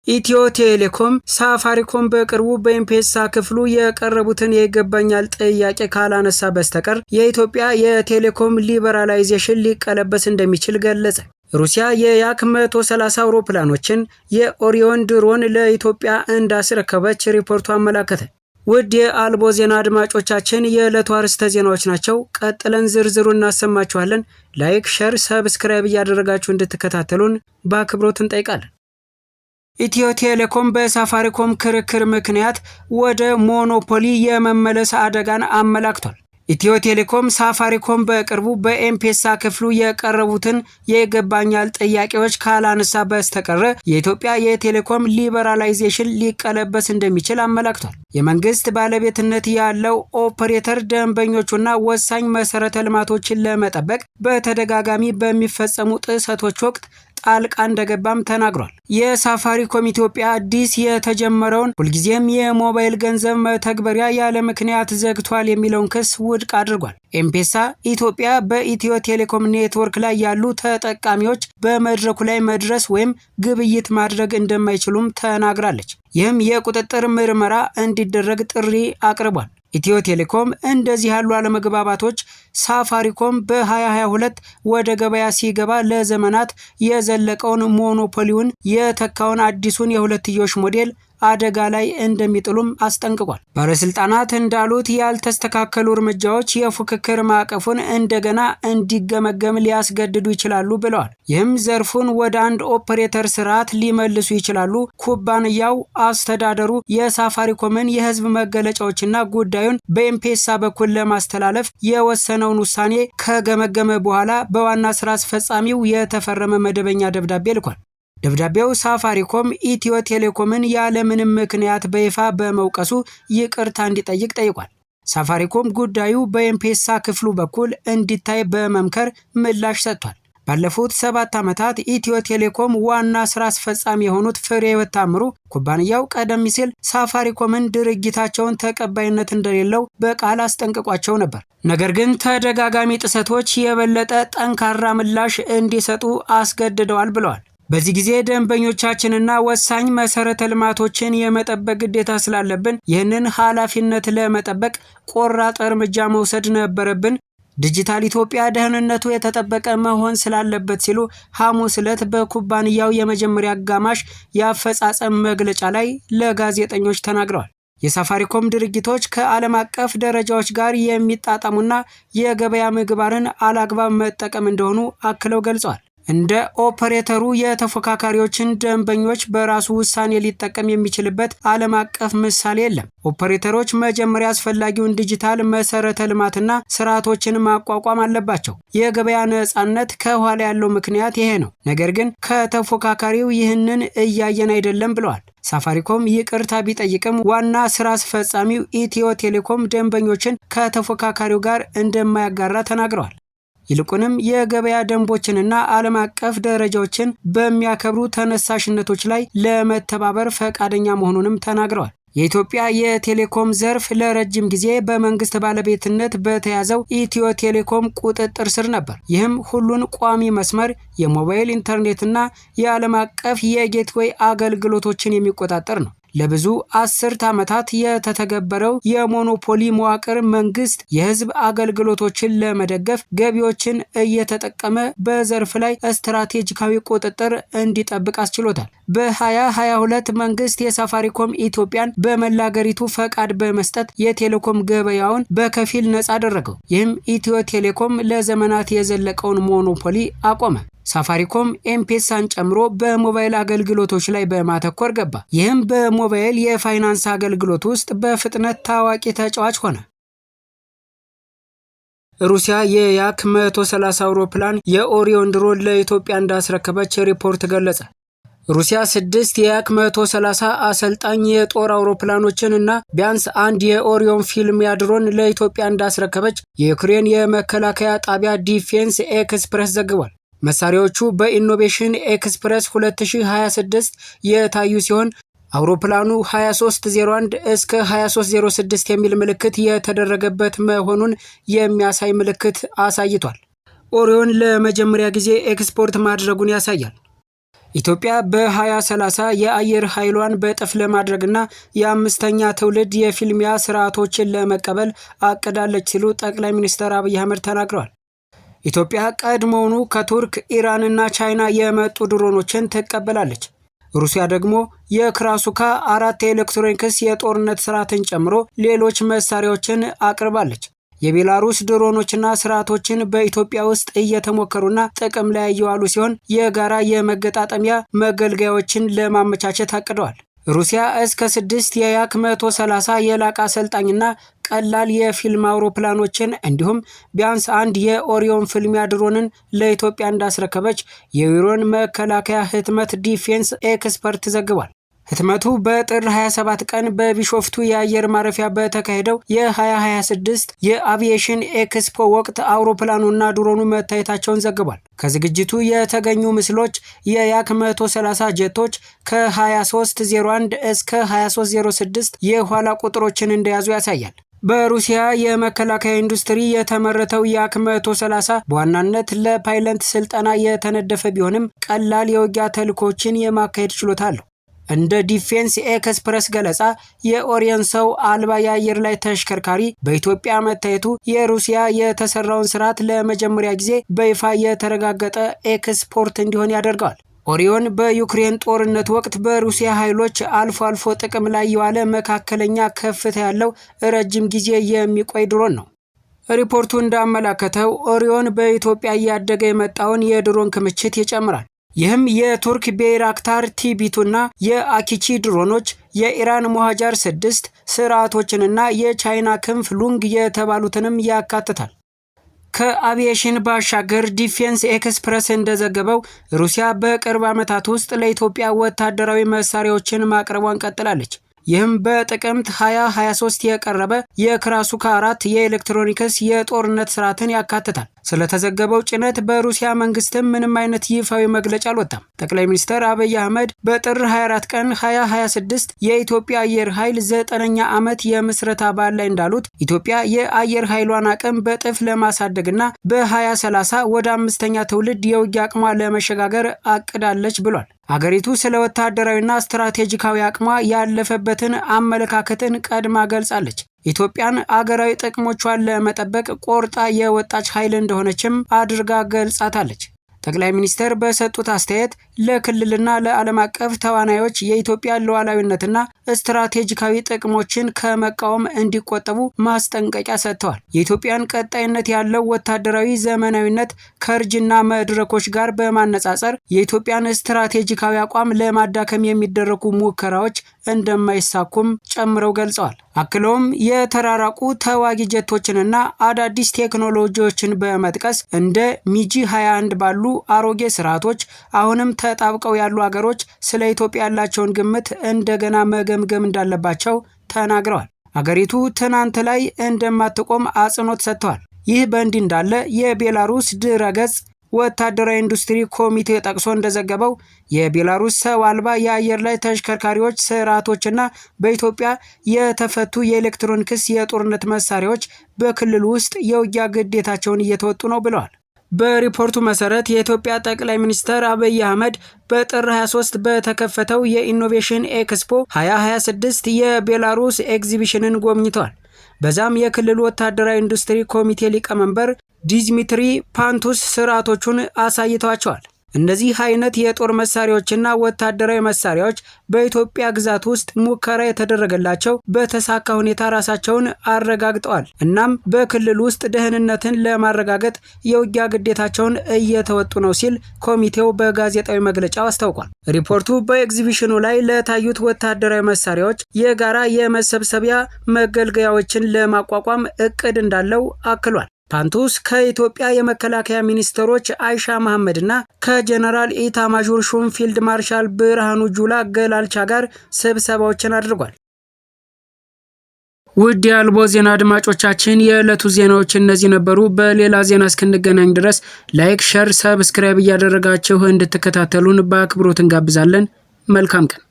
ኢትዮ ቴሌኮም ሳፋሪኮም በቅርቡ በኤምፔሳ ክፍሉ የቀረቡትን የይገባኛል ጥያቄ ካላነሳ በስተቀር የኢትዮጵያ የቴሌኮም ሊበራላይዜሽን ሊቀለበስ እንደሚችል ገለጸ። ሩሲያ የያክ 130 አውሮፕላኖችን የኦሪዮን ድሮን ለኢትዮጵያ እንዳስረከበች ሪፖርቱ አመላከተ። ውድ የአልቦ ዜና አድማጮቻችን የዕለቱ አርዕስተ ዜናዎች ናቸው። ቀጥለን ዝርዝሩ እናሰማችኋለን። ላይክ፣ ሼር፣ ሰብስክራይብ እያደረጋችሁ እንድትከታተሉን በአክብሮት እንጠይቃለን። ኢትዮ ቴሌኮም በሳፋሪኮም ክርክር ምክንያት ወደ ሞኖፖሊ የመመለስ አደጋን አመላክቷል። ኢትዮ ቴሌኮም ሳፋሪኮም በቅርቡ በኤምፔሳ ክፍሉ የቀረቡትን የይገባኛል ጥያቄዎች ካላነሳ በስተቀር የኢትዮጵያ የቴሌኮም ሊበራላይዜሽን ሊቀለበስ እንደሚችል አመላክቷል። የመንግስት ባለቤትነት ያለው ኦፐሬተር ደንበኞቹና ወሳኝ መሰረተ ልማቶችን ለመጠበቅ በተደጋጋሚ በሚፈጸሙ ጥሰቶች ወቅት ጣልቃ እንደገባም ተናግሯል። የሳፋሪኮም ኢትዮጵያ አዲስ የተጀመረውን ሁልጊዜም የሞባይል ገንዘብ መተግበሪያ ያለ ምክንያት ዘግቷል የሚለውን ክስ ውድቅ አድርጓል። ኤምፔሳ ኢትዮጵያ በኢትዮ ቴሌኮም ኔትወርክ ላይ ያሉ ተጠቃሚዎች በመድረኩ ላይ መድረስ ወይም ግብይት ማድረግ እንደማይችሉም ተናግራለች። ይህም የቁጥጥር ምርመራ እንዲደረግ ጥሪ አቅርቧል። ኢትዮ ቴሌኮም እንደዚህ ያሉ አለመግባባቶች ሳፋሪኮም በ2022 ወደ ገበያ ሲገባ ለዘመናት የዘለቀውን ሞኖፖሊውን የተካውን አዲሱን የሁለትዮሽ ሞዴል አደጋ ላይ እንደሚጥሉም አስጠንቅቋል። ባለስልጣናት እንዳሉት ያልተስተካከሉ እርምጃዎች የፉክክር ማዕቀፉን እንደገና እንዲገመገም ሊያስገድዱ ይችላሉ ብለዋል። ይህም ዘርፉን ወደ አንድ ኦፐሬተር ስርዓት ሊመልሱ ይችላሉ። ኩባንያው አስተዳደሩ የሳፋሪኮምን የህዝብ መገለጫዎችና ጉዳዩን በኤምፔሳ በኩል ለማስተላለፍ የወሰነውን ውሳኔ ከገመገመ በኋላ በዋና ስራ አስፈጻሚው የተፈረመ መደበኛ ደብዳቤ ልኳል። ደብዳቤው ሳፋሪኮም ኢትዮ ቴሌኮምን ያለምንም ምክንያት በይፋ በመውቀሱ ይቅርታ እንዲጠይቅ ጠይቋል። ሳፋሪኮም ጉዳዩ በኤምፔሳ ክፍሉ በኩል እንዲታይ በመምከር ምላሽ ሰጥቷል። ባለፉት 7 ዓመታት ኢትዮ ቴሌኮም ዋና ስራ አስፈጻሚ የሆኑት ፍሬህይወት ታምሩ ኩባንያው ቀደም ሲል ሳፋሪኮምን ድርጊታቸውን ተቀባይነት እንደሌለው በቃል አስጠንቅቋቸው ነበር። ነገር ግን ተደጋጋሚ ጥሰቶች የበለጠ ጠንካራ ምላሽ እንዲሰጡ አስገድደዋል ብለዋል። በዚህ ጊዜ ደንበኞቻችንና ወሳኝ መሰረተ ልማቶችን የመጠበቅ ግዴታ ስላለብን ይህንን ኃላፊነት ለመጠበቅ ቆራጥ እርምጃ መውሰድ ነበረብን። ዲጂታል ኢትዮጵያ ደህንነቱ የተጠበቀ መሆን ስላለበት ሲሉ ሐሙስ ዕለት በኩባንያው የመጀመሪያ አጋማሽ የአፈጻጸም መግለጫ ላይ ለጋዜጠኞች ተናግረዋል። የሳፋሪኮም ድርጊቶች ከዓለም አቀፍ ደረጃዎች ጋር የሚጣጣሙና የገበያ ምግባርን አላግባብ መጠቀም እንደሆኑ አክለው ገልጸዋል። እንደ ኦፐሬተሩ የተፎካካሪዎችን ደንበኞች በራሱ ውሳኔ ሊጠቀም የሚችልበት ዓለም አቀፍ ምሳሌ የለም። ኦፐሬተሮች መጀመሪያ አስፈላጊውን ዲጂታል መሰረተ ልማትና ስርዓቶችን ማቋቋም አለባቸው። የገበያ ነጻነት ከኋላ ያለው ምክንያት ይሄ ነው። ነገር ግን ከተፎካካሪው ይህንን እያየን አይደለም ብለዋል። ሳፋሪኮም ይቅርታ ቢጠይቅም ዋና ስራ አስፈጻሚው ኢትዮ ቴሌኮም ደንበኞችን ከተፎካካሪው ጋር እንደማያጋራ ተናግረዋል። ይልቁንም የገበያ ደንቦችንና ዓለም አቀፍ ደረጃዎችን በሚያከብሩ ተነሳሽነቶች ላይ ለመተባበር ፈቃደኛ መሆኑንም ተናግረዋል። የኢትዮጵያ የቴሌኮም ዘርፍ ለረጅም ጊዜ በመንግስት ባለቤትነት በተያዘው ኢትዮ ቴሌኮም ቁጥጥር ስር ነበር። ይህም ሁሉን ቋሚ መስመር፣ የሞባይል ኢንተርኔትና የዓለም አቀፍ የጌትዌይ አገልግሎቶችን የሚቆጣጠር ነው። ለብዙ 10 ዓመታት የተተገበረው የሞኖፖሊ መዋቅር መንግስት የህዝብ አገልግሎቶችን ለመደገፍ ገቢዎችን እየተጠቀመ በዘርፍ ላይ ስትራቴጂካዊ ቁጥጥር እንዲጠብቅ አስችሎታል። በ2022 መንግስት የሳፋሪኮም ኢትዮጵያን በመላ አገሪቱ ፈቃድ በመስጠት የቴሌኮም ገበያውን በከፊል ነፃ አደረገው። ይህም ኢትዮ ቴሌኮም ለዘመናት የዘለቀውን ሞኖፖሊ አቆመ። ሳፋሪኮም ኤምፔሳን ጨምሮ በሞባይል አገልግሎቶች ላይ በማተኮር ገባ። ይህም በሞባይል የፋይናንስ አገልግሎት ውስጥ በፍጥነት ታዋቂ ተጫዋች ሆነ። ሩሲያ የያክ 130 አውሮፕላን የኦሪዮን ድሮን ለኢትዮጵያ እንዳስረከበች ሪፖርት ገለጸ። ሩሲያ 6 የያክ 130 አሰልጣኝ የጦር አውሮፕላኖችን እና ቢያንስ 1 የኦሪዮን ፊልሚያ ድሮን ለኢትዮጵያ እንዳስረከበች የዩክሬን የመከላከያ ጣቢያ ዲፌንስ ኤክስፕረስ ዘግቧል። መሳሪያዎቹ በኢኖቬሽን ኤክስፕረስ 2026 የታዩ ሲሆን አውሮፕላኑ 2301 እስከ 2306 የሚል ምልክት የተደረገበት መሆኑን የሚያሳይ ምልክት አሳይቷል። ኦሪዮን ለመጀመሪያ ጊዜ ኤክስፖርት ማድረጉን ያሳያል። ኢትዮጵያ በ2030 የአየር ኃይሏን በእጥፍ ለማድረግና የአምስተኛ ትውልድ የፊልሚያ ስርዓቶችን ለመቀበል አቅዳለች ሲሉ ጠቅላይ ሚኒስትር አብይ አህመድ ተናግረዋል። ኢትዮጵያ ቀድሞውኑ ከቱርክ፣ ኢራንና ቻይና የመጡ ድሮኖችን ትቀበላለች። ሩሲያ ደግሞ የክራሱካ 4 የኤሌክትሮኒክስ የጦርነት ስርዓትን ጨምሮ ሌሎች መሳሪያዎችን አቅርባለች። የቤላሩስ ድሮኖችና ስርዓቶችን በኢትዮጵያ ውስጥ እየተሞከሩና ጥቅም ላይ እየዋሉ ሲሆን የጋራ የመገጣጠሚያ መገልገያዎችን ለማመቻቸት አቅደዋል። ሩሲያ እስከ 6 የያክ 130 የላቀ አሰልጣኝና ቀላል የፊልም አውሮፕላኖችን እንዲሁም ቢያንስ አንድ የኦሪዮን ፍልሚያ ድሮንን ለኢትዮጵያ እንዳስረከበች የዩሮን መከላከያ ህትመት ዲፌንስ ኤክስፐርት ዘግቧል። ህትመቱ በጥር 27 ቀን በቢሾፍቱ የአየር ማረፊያ በተካሄደው የ2026 የአቪዬሽን ኤክስፖ ወቅት አውሮፕላኑና ድሮኑ መታየታቸውን ዘግቧል። ከዝግጅቱ የተገኙ ምስሎች የያክ 130 ጀቶች ከ2301 እስከ 2306 የኋላ ቁጥሮችን እንደያዙ ያሳያል። በሩሲያ የመከላከያ ኢንዱስትሪ የተመረተው ያክ 130 በዋናነት ለፓይለት ስልጠና የተነደፈ ቢሆንም ቀላል የውጊያ ተልዕኮችን የማካሄድ ችሎታ አለው። እንደ ዲፌንስ ኤክስፕረስ ገለጻ የኦሪየን ሰው አልባ የአየር ላይ ተሽከርካሪ በኢትዮጵያ መታየቱ የሩሲያ የተሰራውን ስርዓት ለመጀመሪያ ጊዜ በይፋ የተረጋገጠ ኤክስፖርት እንዲሆን ያደርገዋል። ኦሪዮን በዩክሬን ጦርነት ወቅት በሩሲያ ኃይሎች አልፎ አልፎ ጥቅም ላይ የዋለ መካከለኛ ከፍታ ያለው ረጅም ጊዜ የሚቆይ ድሮን ነው። ሪፖርቱ እንዳመላከተው ኦሪዮን በኢትዮጵያ እያደገ የመጣውን የድሮን ክምችት ይጨምራል። ይህም የቱርክ ቤይራክታር ቲቢቱና የአኪቺ ድሮኖች፣ የኢራን ሞሃጃር 6 ስርዓቶችንና የቻይና ክንፍ ሉንግ የተባሉትንም ያካትታል። ከአቪዬሽን ባሻገር ዲፌንስ ኤክስፕረስ እንደዘገበው ሩሲያ በቅርብ ዓመታት ውስጥ ለኢትዮጵያ ወታደራዊ መሳሪያዎችን ማቅረቧን ቀጥላለች። ይህም በጥቅምት 2023 የቀረበ የክራሱካ 4 የኤሌክትሮኒክስ የጦርነት ስርዓትን ያካትታል። ስለተዘገበው ጭነት በሩሲያ መንግስትም ምንም አይነት ይፋዊ መግለጫ አልወጣም። ጠቅላይ ሚኒስትር አብይ አህመድ በጥር 24 ቀን 2026 የኢትዮጵያ አየር ኃይል 9ኛ ዓመት የምስረታ በዓል ላይ እንዳሉት ኢትዮጵያ የአየር ኃይሏን አቅም በጥፍ ለማሳደግና በ2030 ወደ አምስተኛ ትውልድ የውጊያ አቅሟ ለመሸጋገር አቅዳለች ብሏል። አገሪቱ ስለ ወታደራዊና ስትራቴጂካዊ አቅሟ ያለፈበትን አመለካከትን ቀድማ ገልጻለች። ኢትዮጵያን አገራዊ ጥቅሞቿን ለመጠበቅ ቆርጣ የወጣች ኃይል እንደሆነችም አድርጋ ገልጻታለች። ጠቅላይ ሚኒስትር በሰጡት አስተያየት ለክልልና ለዓለም አቀፍ ተዋናዮች የኢትዮጵያ ሉዓላዊነትና ስትራቴጂካዊ ጥቅሞችን ከመቃወም እንዲቆጠቡ ማስጠንቀቂያ ሰጥተዋል። የኢትዮጵያን ቀጣይነት ያለው ወታደራዊ ዘመናዊነት ከእርጅና መድረኮች ጋር በማነጻጸር የኢትዮጵያን ስትራቴጂካዊ አቋም ለማዳከም የሚደረጉ ሙከራዎች እንደማይሳኩም ጨምረው ገልጸዋል። አክለውም የተራራቁ ተዋጊ ጀቶችንና አዳዲስ ቴክኖሎጂዎችን በመጥቀስ እንደ ሚጂ 21 ባሉ አሮጌ ስርዓቶች አሁንም ተጣብቀው ያሉ አገሮች ስለ ኢትዮጵያ ያላቸውን ግምት እንደገና መገምገም እንዳለባቸው ተናግረዋል። አገሪቱ ትናንት ላይ እንደማትቆም አጽንኦት ሰጥተዋል። ይህ በእንዲህ እንዳለ የቤላሩስ ድረገጽ ወታደራዊ ኢንዱስትሪ ኮሚቴ ጠቅሶ እንደዘገበው የቤላሩስ ሰው አልባ የአየር ላይ ተሽከርካሪዎች ስርዓቶችና በኢትዮጵያ የተፈቱ የኤሌክትሮኒክስ የጦርነት መሳሪያዎች በክልሉ ውስጥ የውጊያ ግዴታቸውን እየተወጡ ነው ብለዋል። በሪፖርቱ መሰረት የኢትዮጵያ ጠቅላይ ሚኒስትር አብይ አህመድ በጥር 23 በተከፈተው የኢኖቬሽን ኤክስፖ 2026 የቤላሩስ ኤግዚቢሽንን ጎብኝተዋል። በዛም የክልሉ ወታደራዊ ኢንዱስትሪ ኮሚቴ ሊቀመንበር ዲዝሚትሪ ፓንቱስ ስርዓቶቹን አሳይተዋቸዋል። እነዚህ አይነት የጦር መሳሪያዎችና ወታደራዊ መሳሪያዎች በኢትዮጵያ ግዛት ውስጥ ሙከራ የተደረገላቸው በተሳካ ሁኔታ ራሳቸውን አረጋግጠዋል። እናም በክልል ውስጥ ደህንነትን ለማረጋገጥ የውጊያ ግዴታቸውን እየተወጡ ነው ሲል ኮሚቴው በጋዜጣዊ መግለጫው አስታውቋል። ሪፖርቱ በኤግዚቢሽኑ ላይ ለታዩት ወታደራዊ መሳሪያዎች የጋራ የመሰብሰቢያ መገልገያዎችን ለማቋቋም እቅድ እንዳለው አክሏል። ፓንቱስ ከኢትዮጵያ የመከላከያ ሚኒስትሮች አይሻ መሐመድና ከጀነራል ኢታማዦር ሹም ፊልድ ማርሻል ብርሃኑ ጁላ ገላልቻ ጋር ስብሰባዎችን አድርጓል። ውድ የአልቦ ዜና አድማጮቻችን የዕለቱ ዜናዎች እነዚህ ነበሩ። በሌላ ዜና እስክንገናኝ ድረስ ላይክ፣ ሸር፣ ሰብስክራይብ እያደረጋችሁ እንድትከታተሉን በአክብሮት እንጋብዛለን። መልካም ቀን።